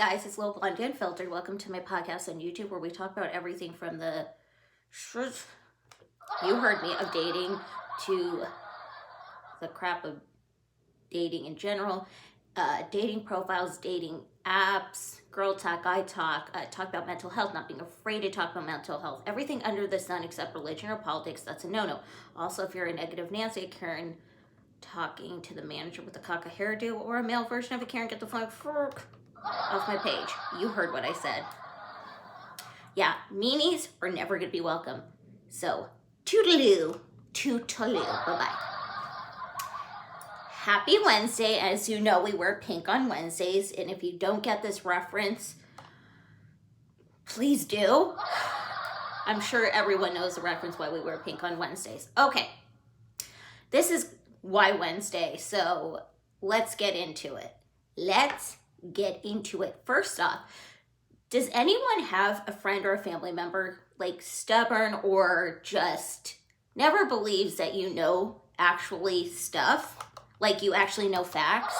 guys, it's Lil Blonde Unfiltered. Welcome to my podcast on YouTube where we talk about everything from the you heard me of dating to the crap of dating in general, dating profiles, dating apps, girl talk, guy talk, talk about mental health, not being afraid to talk about mental health, everything under the sun except religion or politics. That's a no-no. Also, if you're a negative Nancy, Karen talking to the manager with the caca hairdo, or a male version of a Karen, get the fuck off my page. You heard what I said. Yeah, meanies are never gonna be welcome. So, toodaloo, bye-bye. Happy Wednesday. As you know, we wear pink on Wednesdays, and if you don't get this reference, please do. I'm sure everyone knows the reference why we wear pink on Wednesdays. Okay, this is why Wednesday, so let's get into it. First off, does anyone have a friend or a family member like stubborn or just never believes that you know actually stuff? Like you actually know facts?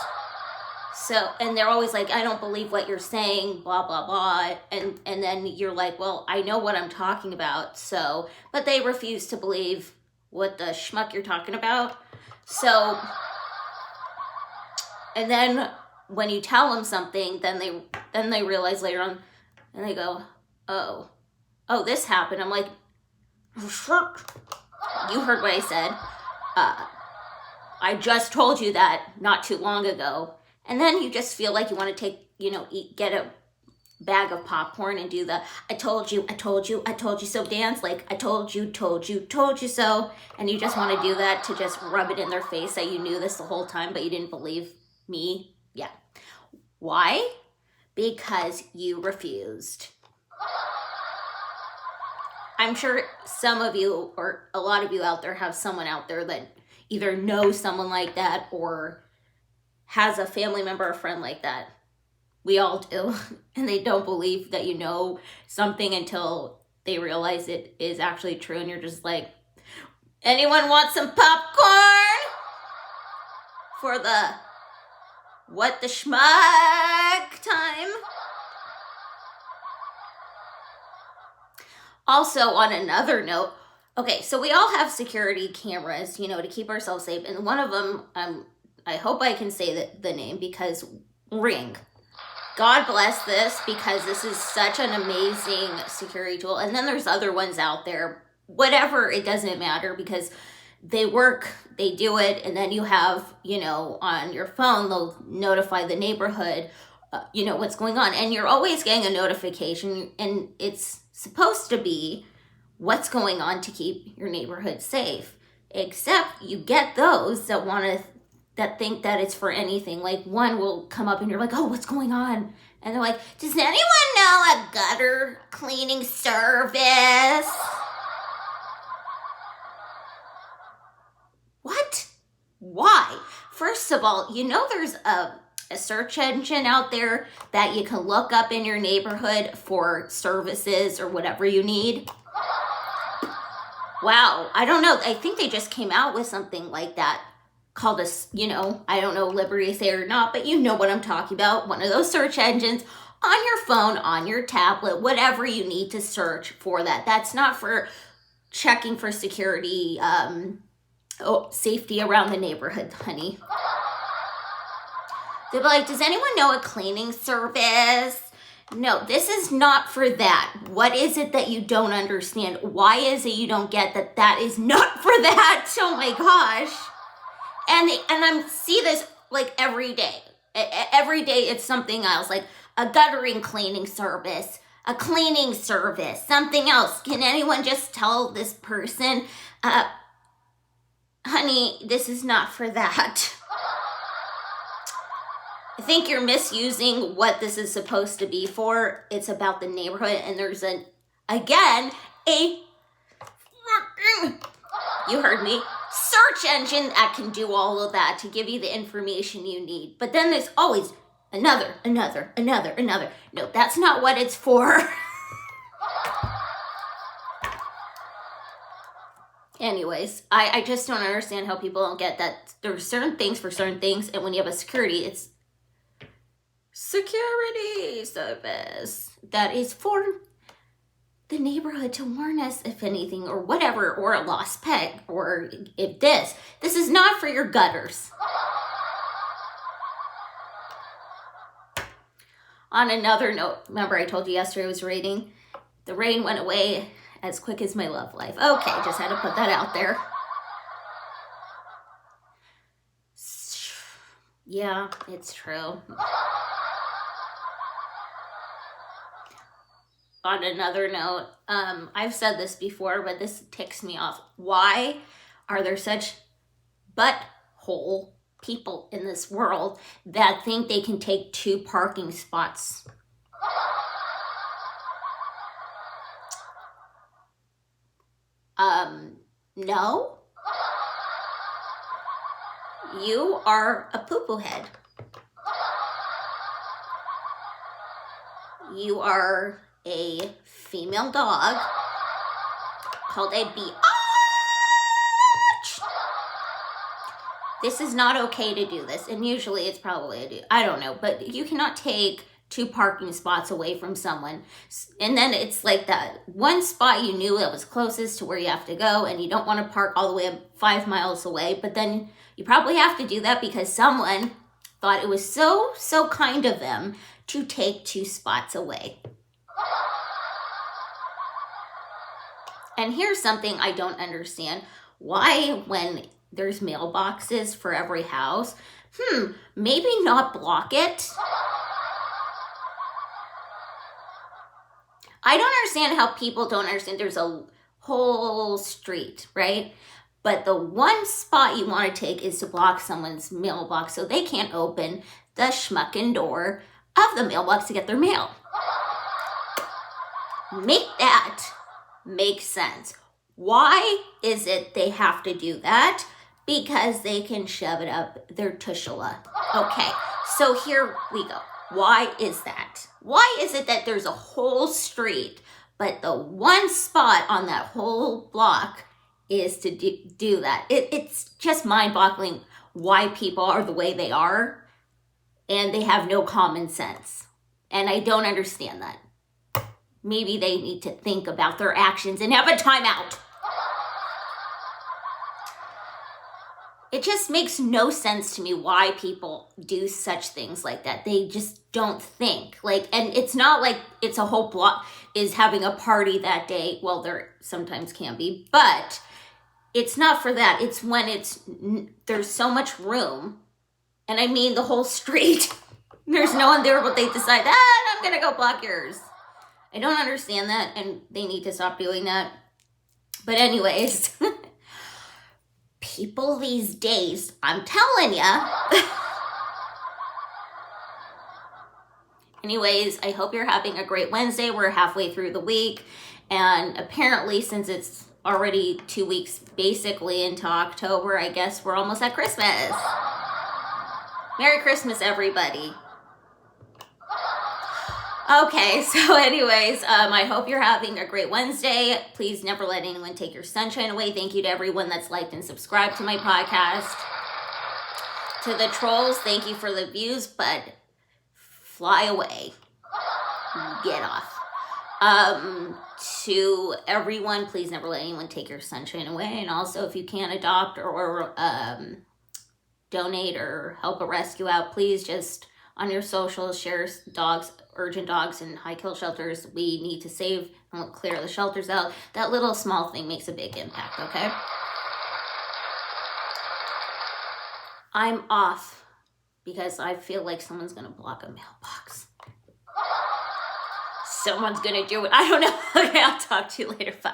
So, and they're always like, I don't believe what you're saying, blah, blah, blah. And then you're like, well, I know what I'm talking about. So, but they refuse to believe what the schmuck you're talking about. So, and then when you tell them something, then they realize later on, and they go, oh, this happened. I'm like, you heard what I said. I just told you that not too long ago. And then you just feel like you want to get a bag of popcorn and do the I told you so dance, like I told you so. And you just want to do that to just rub it in their face that you knew this the whole time, but you didn't believe me. Yeah. Why? Because you refused. I'm sure some of you or a lot of you out there have someone out there that either knows someone like that or has a family member or friend like that. We all do. And they don't believe that you know something until they realize it is actually true. And you're just like, anyone want some popcorn? For the what the schmuck time? Also, on another note, okay, so we all have security cameras, to keep ourselves safe. And one of them, I hope I can say the name because Ring. God bless this because this is such an amazing security tool. And then there's other ones out there. Whatever, it doesn't matter because they work, they do it. And then you have, on your phone, they'll notify the neighborhood, what's going on. And you're always getting a notification and it's supposed to be what's going on to keep your neighborhood safe. Except you get those that think that it's for anything. Like one will come up and you're like, oh, what's going on? And they're like, does anyone know a gutter cleaning service? What? Why? First of all, there's a search engine out there that you can look up in your neighborhood for services or whatever you need. Wow, I don't know. I think they just came out with something like that called I don't know, Liberty Say or not, but you know what I'm talking about. One of those search engines on your phone, on your tablet, whatever you need to search for that. That's not for checking for security, safety around the neighborhood, honey. They'll be like, does anyone know a cleaning service? No, this is not for that. What is it that you don't understand? Why is it you don't get that is not for that? Oh my gosh. And I see this like every day. Every day it's something else, like a guttering cleaning service, a cleaning service, something else. Can anyone just tell this person, honey, this is not for that. I think you're misusing what this is supposed to be for. It's about the neighborhood, and there's you heard me, search engine that can do all of that to give you the information you need. But then there's always another. No, that's not what it's for. Anyways, I just don't understand how people don't get that. There's certain things for certain things, and when you have a security, it's security service that is for the neighborhood to warn us if anything or whatever, or a lost pet, or if this is not for your gutters. On another note, remember I told you yesterday it was raining? The rain went away as quick as my love life. Okay, just had to put that out there. Yeah, it's true. On another note, I've said this before, but this ticks me off. Why are there such butthole people in this world that think they can take 2 parking spots? No. You are a poo-poo head. You are a female dog called a biatch. This is not okay to do this, and usually it's probably a dude. I don't know, but you cannot take 2 parking spots away from someone, and then it's like that one spot you knew that was closest to where you have to go, and you don't want to park all the way 5 miles away, but then you probably have to do that because someone thought it was so kind of them to take 2 spots away. And here's something I don't understand. Why, when there's mailboxes for every house, maybe not block it? I don't understand how people don't understand there's a whole street, right? But the one spot you want to take is to block someone's mailbox so they can't open the schmucking door of the mailbox to get their mail. Make that make sense. Why is it they have to do that? Because they can shove it up their tushula. Okay, so here we go. Why is that? Why is it that there's a whole street, but the one spot on that whole block is to do that? It's just mind-boggling why people are the way they are, and they have no common sense. And I don't understand that. Maybe they need to think about their actions and have a timeout. It just makes no sense to me why people do such things like that. They just don't think. And it's not like it's a whole block is having a party that day. Well, there sometimes can be, but it's not for that. It's when there's so much room, and I mean the whole street. There's no one there, but they decide, I'm gonna go block yours. I don't understand that, and they need to stop doing that. But anyways, people these days, I'm telling ya. Anyways, I hope you're having a great Wednesday. We're halfway through the week, and apparently since it's already 2 weeks basically into October, I guess we're almost at Christmas. Merry Christmas, everybody. Okay, so anyways, I hope you're having a great Wednesday. Please never let anyone take your sunshine away. Thank you to everyone that's liked and subscribed to my podcast. To the trolls, thank you for the views, but fly away. Get off. To everyone, please never let anyone take your sunshine away. And also, if you can adopt or donate or help a rescue out, please just on your socials share dogs, urgent dogs in high kill shelters. We need to save and clear the shelters out. That little small thing makes a big impact, okay? I'm off because I feel like someone's gonna block a mailbox. Someone's gonna do it. I don't know. Okay, I'll talk to you later. Bye.